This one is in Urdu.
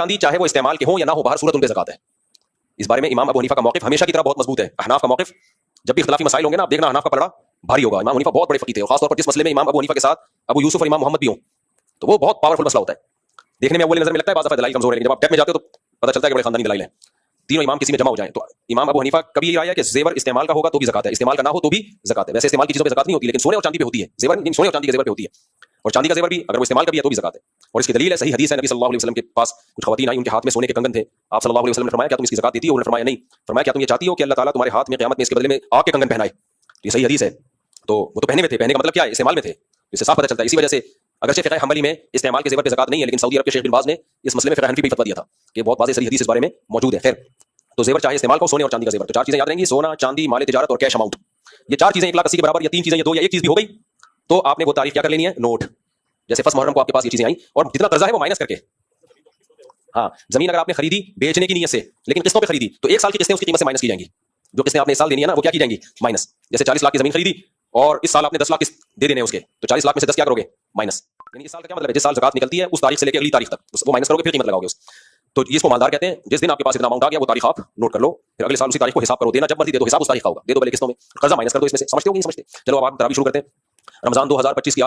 چاندی چاہے وہ استعمال کے ہوں یا نہ ہو، باہر صورت ان پہ زکات ہے. اس بارے میں امام ابو حنیفہ کا موقف ہمیشہ کی طرح بہت مضبوط ہے. احناف کا موقف جب بھی اختلافی مسائل ہوں گے نا، آپ دیکھنا احناف کا پلڑا بھاری ہوگا. امام حنیفہ بہت بڑے فقیہ تھے، اور خاص طور پر جس مسئلے میں امام ابو حنیفہ کے ساتھ ابو یوسف اور امام محمد بھی ہوں تو وہ بہت پاورفل مسئلہ ہوتا ہے. دیکھنے میں اول نظر میں لگتا ہے بعض دفعہ دلائل کمزور ہے، لیکن جب آپ ڈیپ میں جاتے ہو تو پتہ چلتا ہے کہ بڑے خاندانی دلائل ہیں. تینوں امام کسی میں جمع ہو جائیں تو امام ابو حنیفہ کبھی یہ رائے ہے کہ زیور استعمال کا ہوگا تو بھی زکات ہے، استعمال کا نہ ہو تو بھی زکات ہے. ویسے استعمال کی چیزوں پہ زکات نہیں ہوتی، لیکن سونے اور چاندی پہ ہوتی ہے. زیور سونے اور چاندی کے زیور پہ ہوتی ہے، اور چاندی کا زیور بھی اگر وہ استعمال کا بھی ہے تو بھی زکات ہے. اور اس کی دلیل ہے صحیح حدیث ہے. نبی صلی اللہ علیہ وسلم کے پاس کچھ خواتین آئیں، ان کے ہاتھ میں سونے کے کنگن تھے. آپ صلی اللہ علیہ وسلم نے فرمایا کیا تم اس کی زکات دیتی ہو؟ انہوں نے فرمایا نہیں. فرمایا کیا تم یہ چاہتی ہو کہ اللہ تعالیٰ تمہارے ہاتھ میں قیامت میں اس کے بدلے میں آگ کے کنگن پہنائے؟ یہ صحیح حدیث ہے. تو وہ تو پہنے میں تھے، پہننے کا مطلب کیا ہے؟ استعمال میں تھے. اس سے صاف پتہ چلتا ہے. اسی وجہ سے اگرچہ فقہ حنبلی میں استعمال کے زیور پہ زکات نہیں ہے، لیکن سعودی عرب کے شیخ بن باز نے اس مسئلے میں فقہ حنفی پہ فتویٰ دیا تھا کہ بہت واضح صحیح حدیث اس بارے میں موجود ہے. خیر، تو زیور چاہے استعمال کا ہو، سونے اور چاندی کا زیور، تو چار چیزیں یاد رہیں گی: سونا، چاندی، مال تجارت اور کیش اماؤنٹ. یہ چار چیزیں 1,80,000 کے برابر، یا تین چیزیں، یا دو یا ایک چیز بھی ہو گئی تو آپ نے وہ تاریخ کیا کر لینی ہے؟ نوٹ. جیسے فرسٹ محرم کو آپ کے پاس یہ چیزیں آئیں اور جتنا قرضہ ہے وہ مائنس کر کے. ہاں، زمین اگر آپ نے خریدی بیچنے کی نیت سے لیکن قسطوں پہ خریدی تو ایک سال کی قسطیں اس کی قیمت سے مائنس کی جائیں گی. جو قسطیں آپ نے اس سال دینی ہے نا وہ کیا کی جائیں گی؟ مائنس. جیسے 40 لاکھ کی زمین خریدی اور اس سال آپ نے 10 لاکھ دے دینے اس کے، تو 40 لاکھ میں سے 10 کیا کرو گے؟ مائنس. یعنی اس سال کا کیا مطلب ہے؟ جس سال زکات نکلتی ہے اس تاریخ سے لے کے اگلی تاریخ تک وہ مائنس کرو گے، پھر قیمت لگاؤ گے اس. تو اس کو مالدار کہتے ہیں. جس دن آپ کے پاس اتنا اماؤنٹ آ گیا وہ تاریخ آپ نوٹ کر لو، پھر اگلے سال اسی تاریخ کو حساب کرو. دینا جب مرضی دے دو، حساب اس تاریخ کا ہوگا. دے دو پہلے قسطوں میں، قرضہ مائنس کر دو اس میں سے. سمجھتے ہو کہ نہیں سمجھتے؟ چلو اب آپ تراویح شروع کرتے ہیں. رمضان 2025 کی